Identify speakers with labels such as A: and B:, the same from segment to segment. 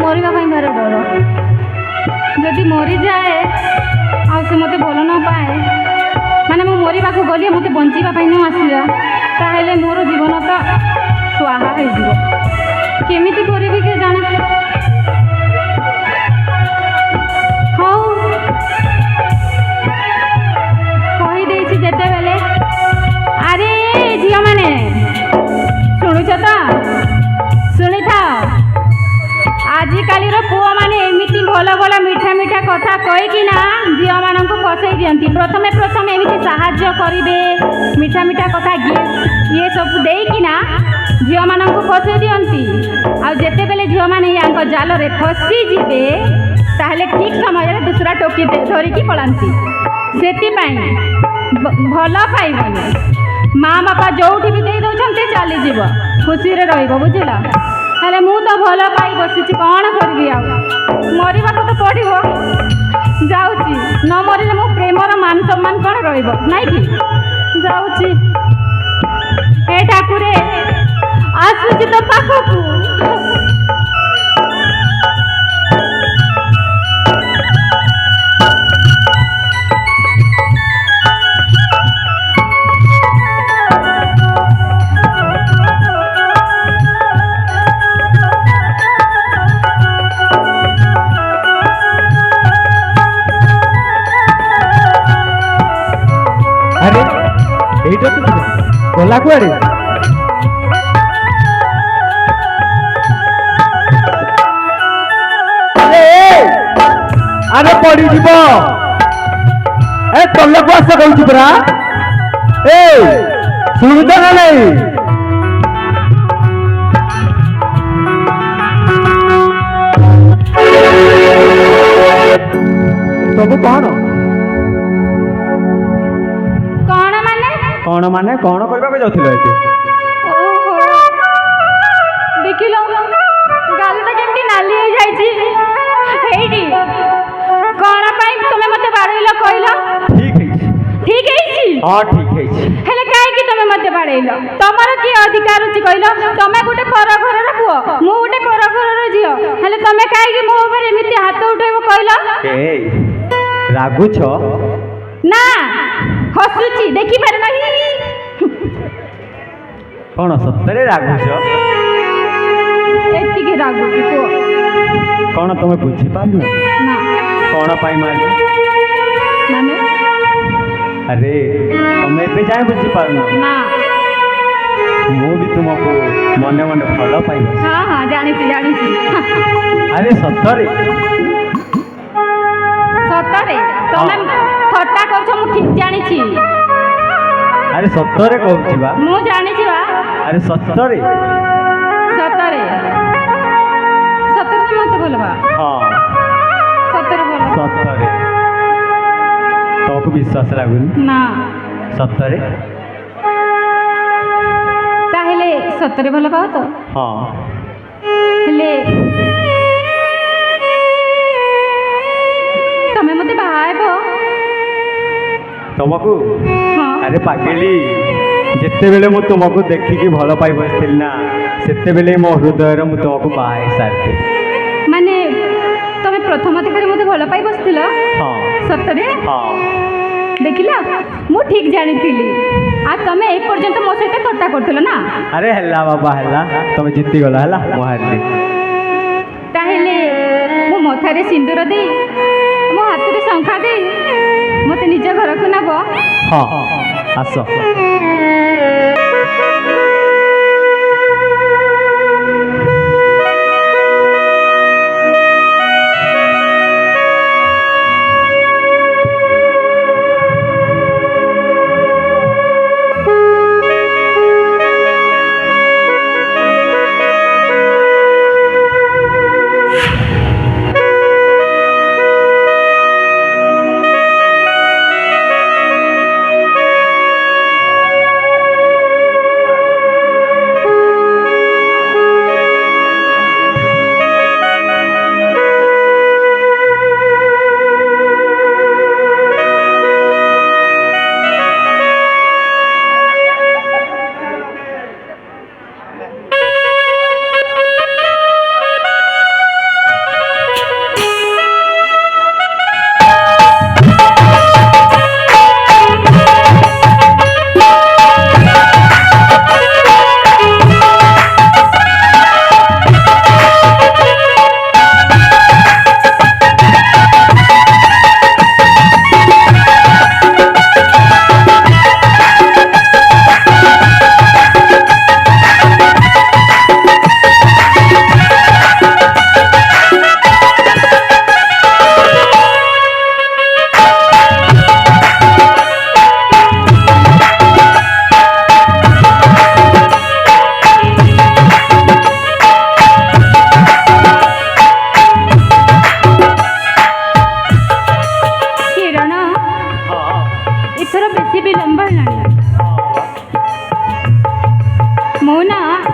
A: मरवा भार डर जदि मरी जाए आसे मत भल न पाए माने मो मरवा को गली मत बंचापी न आसला ताहले मोर जीवन तो स्वाहा हो केमी करी के जाने हाँ कहीदे जिते बेले अरे झील मैंने शुणुच तो शुणी था आजिकाली पुओ मैंने एमती भल भल मीठा मीठा कथा कहीकिना झील मान फसई दिखती प्रथमे प्रथमे एमती साहाय्य करेंगे मीठा मीठा कथा ये सब देकिना झील मान फसई दिखती आते बेले झील मैंने या जाल में फसीजे ताहले ठीक समय दूसरा टोकी धरिकी पलांती से भल पाइबनी माँ बापा जो भी दे दौरान चलीज खुशी बुझल हेले मु तो भल पाई बसी कौन करी मरवा तो पड़ो जाऊँगी न मरले मो प्रेमर मान सम्मान कौन रही कि जाऊँगी ए ठाकुरे आसूची तो पाखकू
B: गला कुआड़े अरे पड़ी जीव ए तले को आस कहूँ परा ए सुन तो ना नहीं सब कौन माने कौन करबा जाउथिलो एते
A: देखिलो गालटा केमती नाली हो जाईची हेडी कोन पाई तुमे मते बाड़ैलो कहलो ठीक है हां ठीक है हेले काहे कि तुमे मते बाड़ैलो तमरो की अधिकार अछि कहलो तमे गोटे पर घर रे पुओ मु गोटे पर घर रे जियो हेले तमे काहे कि मो ऊपर एमिति हाथ उठेबो कहलो
B: ए रागु छ
A: ना हसुची देखी पारे नहीं
B: कौन सत्तरे रागुछ
A: एतिके रागुची को
B: कौन तुम्हें बुझी पारु
A: ना
B: कौन पाई मारी
A: माने
B: अरे तुम्हें पे जाए बुझी पारु
A: ना
B: मु भी तुमको मने मने फल पाई
A: हां हां जानी
B: अरे सत्तरे
A: सत्तरे तमे थट्टा करछ मु ठीक जानी छी
B: अरे सत्तरे कहूची बा
A: मु जानी छी बा
B: अरे सत्तरे
A: सत्तरे सत्तरे मत बोलबा
B: हां
A: सत्तरे बोल
B: सत्तरे तो विश्वास लागुनी
A: ना
B: सत्तरे
A: ताहले सत्तरे बोल पाओ तो
B: हां
A: ले तमे मते बाहायबो
B: तुमको अरे पागली जिते बेले मु तुमको देखिकी भल पाई बसती ना सेते बेले मो हृदय मु तुमको बाहे सारती
A: माने तमे प्रथम देखरे मते भल पाई बसतिलो
B: हां
A: सत्तरे
B: हां
A: देखिला मु ठीक जानिथिली आ तमे एक पर्यंत मो सहित थट्टा करथिलो ना
B: अरे हल्ला बाबा हल्ला तमे जित्ती गला हल्ला मो हारली
A: ताहेले मो मथारे सिंदूर दे मो हाथ रे शंखा दे मते निज घर को नब
B: हाँ आस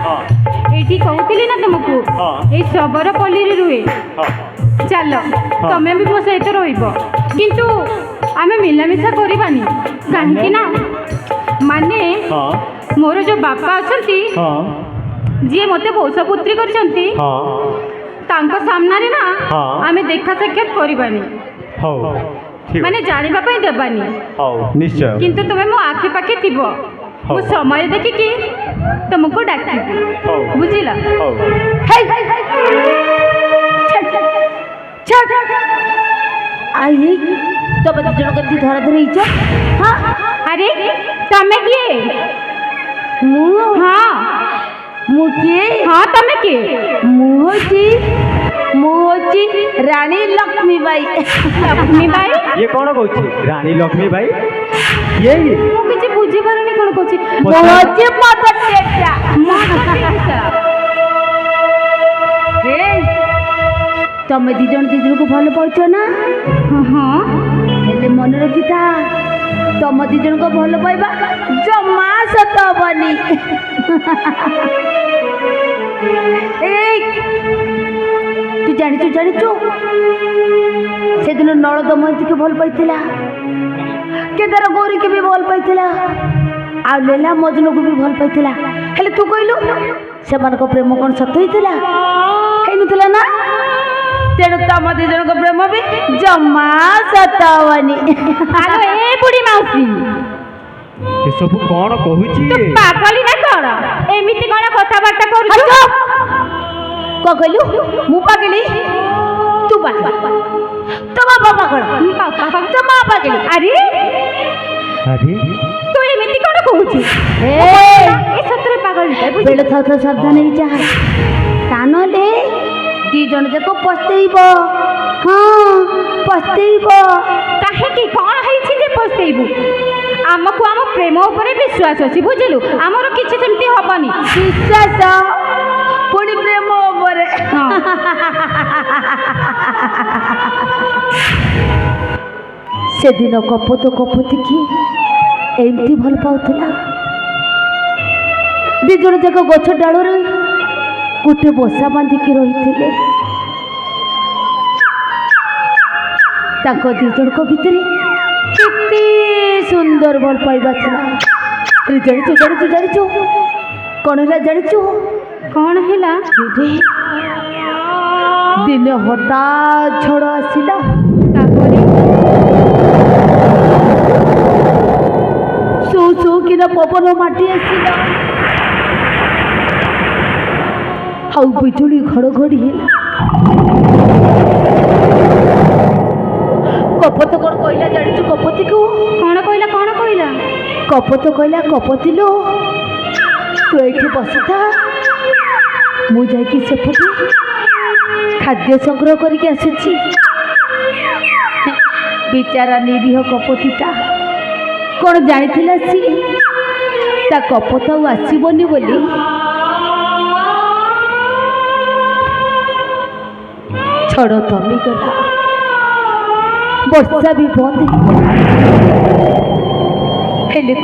B: ହଁ
A: ଏଇଠି କହୁଥିଲି ନା ତୁମକୁ
B: ହଁ।
A: ଏଇ ଶବରପଲ୍ଲୀରେ ରୁହେ।
B: ହଁ
A: ଚାଲ ତମେ ବି ମୋ ସହିତ ରହିବ, କିନ୍ତୁ ଆମେ ମିଳାମିଶା କରିବାନି। କାହିଁକି ନା ମାନେ
B: ହଁ
A: ମୋର ଯୋଉ ବାପା ଅଛନ୍ତି,
B: ହଁ
A: ଯିଏ ମୋତେ ବଂଶପୁତ୍ରୀ କରିଛନ୍ତି,
B: ହଁ
A: ତାଙ୍କ ସାମ୍ନାରେ ନା
B: ହଁ।
A: ଆମେ ଦେଖା ସାକ୍ଷାତ କରିବାନି,
B: ହଉ ଠିକ
A: ମାନେ ଜାଣିବା ପାଇଁ ଦେବାନି।
B: ହଉ ନିଶ୍ଚୟ
A: କିନ୍ତୁ ତୁମେ ମୋ ଆଖି ପାଖେ ଥିବ, ମୁଁ
B: ହଉ।
A: ସମୟ ଦେଖିକି ତୁମକୁ ଡାକିବି,
B: ହଉ
A: ବୁଝିଲ?
B: ହଉ
A: ହେଇ, ହେଇ, ହେଇ। ଛାଡ, ଛାଡ, ଛାଡ, ଛାଡ।
C: आई तो बच्चे जन कति धरा धरी इच हां
A: अरे तमे किए?
C: मु
A: हाँ
C: मु के
A: हाँ तमे किए?
C: मु होची रानी लक्ष्मी बाई
A: लक्ष्मी बाई?
B: ये कौन कहूँ रानी लक्ष्मी बाई ये
A: ମୁଁ କିଛି ବୁଝିପାରୁନି କ'ଣ କହୁଛି।
C: मु होची मदर टेरेसा हे तमे दी जन को भल पाउछ ना
A: हाँ
C: हेले मन रखिता तम दी जन को भल पाइबा जमा सत बनी तू जानिचु से दिन नल दमयंती के भल पाइथिला केदार गौरी के भी भल पाइथिला आ लेला मजनू को भी भल पाइथिला हेले तू कहलु से मन को प्रेम कोन सत होइथिला हेनुथिला ना तेणु तम दी जन को प्रेम भी जमा सत बनी
A: आलो ए बुढ़ी माउसी
B: ये सब कौन कहूँ
A: तू पागली ना କ'ଣ ଏମିତି କ'ଣ କଥାବାର୍ତ୍ତା କରୁଛୁ?
C: को कहलु मु पागली तू पागली तो बाबा पागल तो मां पागली
A: अरे
B: अरे
A: तू ଏମିତି କ'ଣ କହୁଛୁ?
C: ए
A: ଏ ସତରେ ପାଗଳଟା ବୁଝି
C: बेल था तो सावधान ही जा तानले दी जन देखो पछतेइब हां पछतेइब
A: କାହିଁକି କ'ଣ ହେଇଛି ଯେ ପସ୍ତେଇବୁ? ଆମକୁ ଆମ ପ୍ରେମ ଉପରେ ବିଶ୍ୱାସ ଅଛି, ବୁଝିଲୁ? ଆମର କିଛି ସେମିତି ହବନି।
C: विश्वास पुणी प्रेम ओपरे
A: ହଁ
C: से दिन कपति की एमती भल पाउथिला दी जन जाक गछ डाल गोटे बसा बांधिकी रही दी जन भितर केते सुंदर भल पाइबा थिला जानिचु जानिचु जानिचु कौन है जानिचु
A: କ'ଣ ହେଲା?
C: दिन हठात झड़ आसिला
A: ତାପରେ
C: सो सो किना पवन माटी आसिला आउ बिजुली घड़घड़ी ହେଲା कपत कौन कहला जानिचु कपति को
A: କ'ଣ କହିଲା? କ'ଣ କହିଲା?
C: कपत कहला कपति लो तू एठी बसिथा मु जाइकी सेपटे खाद्य संग्रह करके आसुची बिचारा निरीह कपतिटा कौन जानिथिला सी ता कपत आउ आसीबनी बोली छड़ थमी गला वर्षा भी बंद हेले